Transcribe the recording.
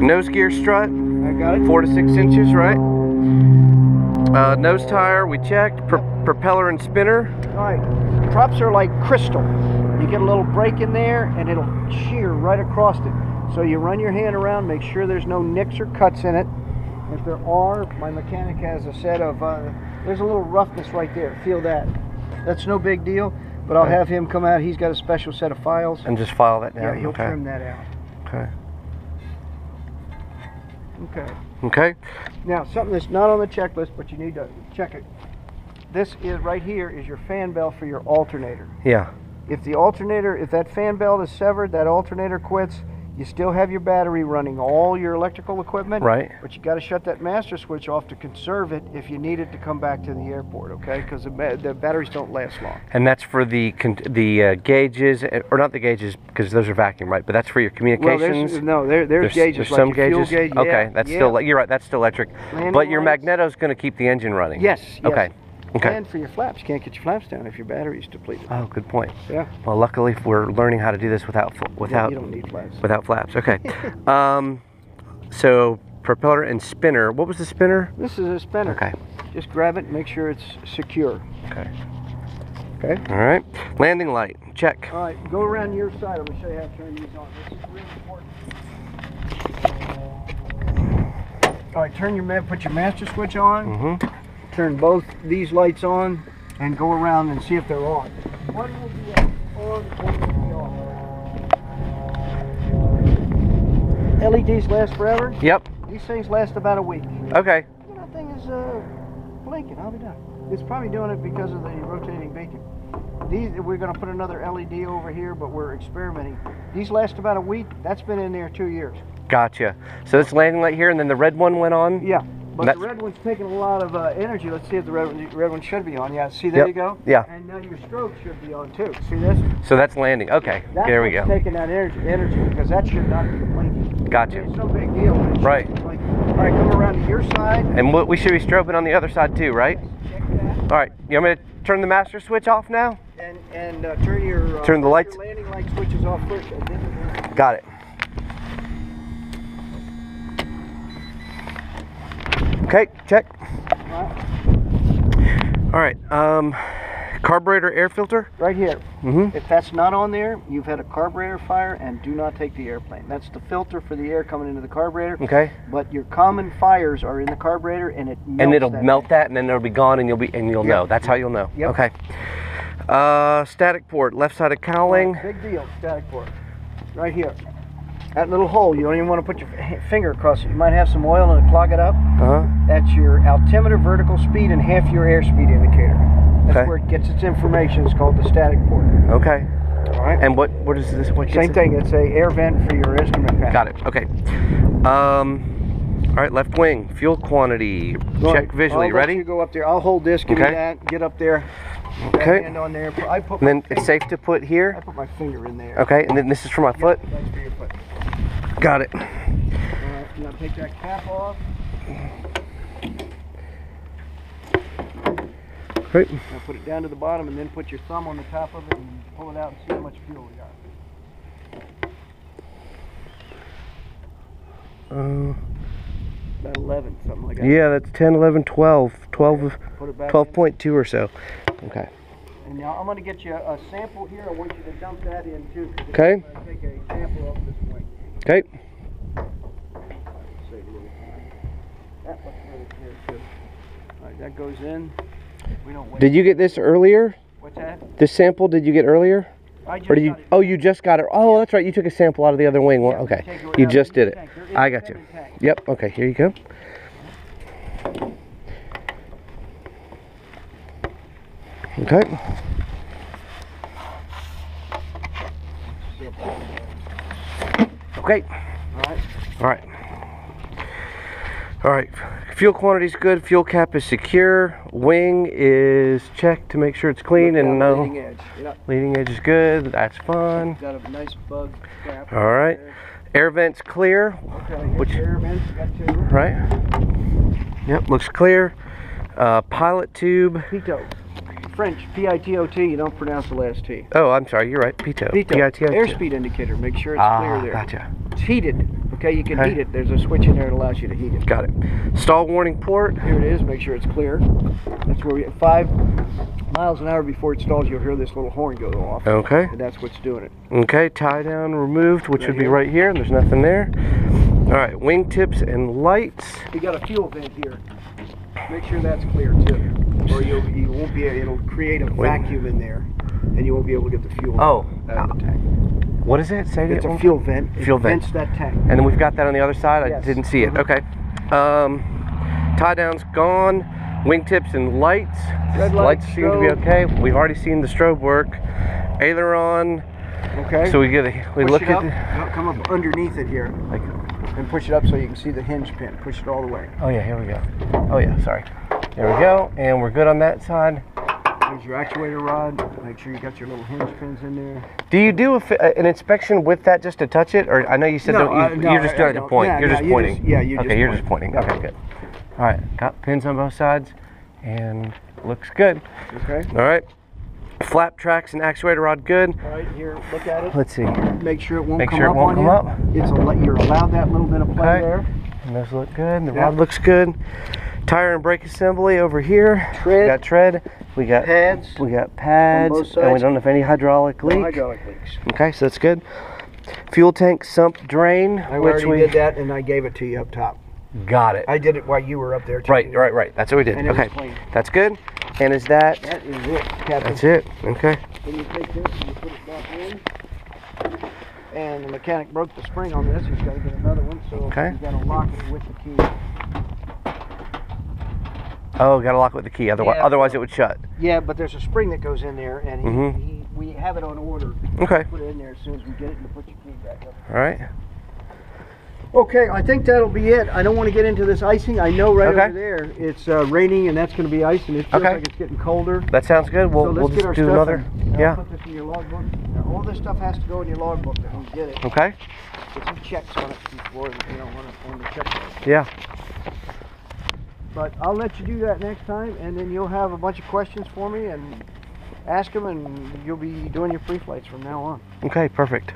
Nose gear strut. I got it. 4 to 6 inches, right? Nose tire, we checked. Propeller and spinner. All right. Props are like crystal. You get a little break in there, and it'll shear right across it. So you run your hand around, make sure there's no nicks or cuts in it. If there are, my mechanic has a set of, there's a little roughness right there. Feel that. That's no big deal, but I'll have him come out. He's got a special set of files. And just file that down. Yeah, he'll trim that out. Okay. Okay. Okay. Now, something that's not on the checklist, but you need to check it. This is right here is your fan belt for your alternator. Yeah. If the alternator, if that fan belt is severed, that alternator quits, you still have your battery running all your electrical equipment. Right. But you got to shut that master switch off to conserve it if you need it to come back to the airport, okay? Because the batteries don't last long. And that's for the gauges, or not the gauges, because those are vacuum, right? But that's for your communications. Well, there's gauges. There's like some your fuel gauges. gauge. Okay, Yeah, that's yeah. still. You're right. That's still electric. Landing But your lights. magneto's going to keep the engine running. Yes. Okay. Okay. And for your flaps, you can't get your flaps down if your battery's depleted. Oh, good point. Yeah. Well, luckily we're learning how to do this without Yeah, you don't need flaps. without flaps. Okay. So propeller and spinner. What was the spinner? This is a spinner. Okay. Just grab it and make sure it's secure. Okay. Okay. All right. Landing light. Check. All right. Go around your side. I'm gonna show you how to turn these on. This is really important. All right. Put your master switch on. Mm-hmm. Turn both these lights on, and go around and see if they're on. One will be on. One will be off. LEDs last forever. Yep. These things last about a week. Okay. That thing is blinking. I'll be done. It's probably doing it because of the rotating beacon. We're going to put another LED over here, but we're experimenting. These last about a week. That's been in there 2 years. Gotcha. So this landing light here, and then the red one went on. Yeah. But the red one's taking a lot of energy. Let's see if the red one should be on. Yeah, see, there you go. Yeah. And now your strobe should be on too. See this? So that's landing. Okay. That's there we go. taking that energy because that should not be blinking. Gotcha. It's no big deal. Right. Like, all right, come around to your side. And we should be strobing on the other side too, right? Check that. All right. You want me to turn the master switch off now? And turn your turn the lights. Your landing light switches off first. And then Got it. Okay, check. All right, carburetor air filter? Right here. Mm-hmm. If that's not on there, you've had a carburetor fire and do not take the airplane. That's the filter for the air coming into the carburetor. Okay. But your common fires are in the carburetor and it melts and it'll melt that and then it'll be gone and you'll know. That's how you'll know. Yep. Okay. Static port, left side of cowling. Big deal, static port. Right here. That little hole, you don't even want to put your finger across it. You might have some oil and it'll clog it up. Uh-huh. That's your altimeter vertical speed and half your airspeed indicator. That's where it gets its information. It's called the static port. Okay. All right. And what is this? What Same thing. It's a air vent for your instrument panel. Got it. Okay. All right, left wing, fuel quantity. Check visually. Ready? You go up there. I'll hold this. Give me that. Get up there. Okay. Hand on there. And then it's safe to put here. I put my finger in there. Okay. And then this is for my foot. That's for your foot. Got it. All right. Now take that cap off. Right. Now put it down to the bottom, and then put your thumb on the top of it and pull it out and see how much fuel we got. About 11, something like that. Yeah, that's 10, 11, 12. 12.2 or so. Okay. And now I'm going to get you a sample here. I want you to dump that in too. Okay. I'm going to take a sample off this wing. Okay. Save a little time. That looks really clear too. All right, that goes in. We don't wait. Did you get this earlier? What's that? This sample, did you get earlier? I just Or did you? got it. Oh, you just got it. Oh, that's right. You took a sample out of the other wing. Yeah, Okay. You just did it. I got you. Tank. Yep. Okay. Here you go. Okay. Okay. All right. All right. All right. Fuel quantity is good. Fuel cap is secure. Wing is checked to make sure it's clean and no. Leading edge. Yep. Leading edge is good. That's fun. Got a nice bug cap. All right. Air vents clear. Okay. Which air vents, you got two. right? Yep. Looks clear. Pilot tube. Pt.2. French, P-I-T-O-T. You don't pronounce the last T. Oh, I'm sorry. You're right. Pt.2. Pt.2. Airspeed indicator. Make sure it's clear there. Gotcha. It's heated. okay, you can Okay. heat it. There's a switch in there that allows you to heat it. Got it. Stall warning port. Here it is. Make sure it's clear. That's where we at 5 miles an hour before it stalls, you'll hear this little horn go off. Okay. And that's what's doing it. Okay, tie down removed, which Right would be here. right here, and there's nothing there. All right, wing tips and lights. We got a fuel vent here. Make sure that's clear too, or you won't be. It'll create a vacuum in there, and you won't be able to get the fuel out of the tank. What is it? Say It's it. a fuel vent. Fuel It vent. vents that tank. And then we've got that on the other side. Yes. I didn't see it. Mhm. Okay. Tie down's gone. Wing tips and lights. Red Lights light, seem to be strobe. okay. We've already seen the strobe work. Aileron. Okay. So we push look it at up. Come up underneath it here, like. and push it up so you can see the hinge pin. Push it all the way. Oh yeah, here we go. Oh yeah, sorry. There we go, and we're good on that side. There's your actuator rod. Make sure you got your little hinge pins in there. Do you do an inspection with that just to touch it, or I know you said No, you're just doing it to point. Yeah, you're just you pointing. just- yeah, you okay, just you're point. just pointing. Okay, good. All right, got pins on both sides, and looks good. Okay. All right, flap tracks and actuator rod good. All right, here, look at it. Let's see. Make sure it won't Make come sure it up won't on come you. up. You're allowed that little bit of play Okay. there. And those look good. The Yeah. rod looks good. Tire and brake assembly over here. Tread. We got tread. We got Pads. We got pads, both and we sides. don't have any hydraulic leak. No hydraulic leaks. Okay, so that's good. Fuel tank sump drain, I which already we did that, and I gave it to you up top. got it. I did it while you were up there too. Right. That's what we did. And it was Okay, clean. that's good. And is that? That is it, Captain. That's it. Okay. Then you take this and you put it back in. And the mechanic broke the spring on this. He's got to get another one, so Okay. you got to lock it with the key. Oh, got to lock it with the key. Otherwise, Yeah. otherwise it would shut. Yeah, but there's a spring that goes in there, and we have it on order. Okay. Put it in there as soon as we get it, and you put your key back up. All right. Okay, I think that'll be it. I don't want to get into this icing. I know right Okay. over there it's raining, and that's going to be ice, and it feels Okay. like it's getting colder. That sounds good. We'll So we'll let's get our just do stuff another. in. I'll Yeah. put this in your logbook. Now, all this stuff has to go in your logbook that we get it. Okay. Get some checks on it before on the checklist. Yeah. But I'll let you do that next time, and then you'll have a bunch of questions for me, and ask them, and you'll be doing your free flights from now on. Okay. Perfect.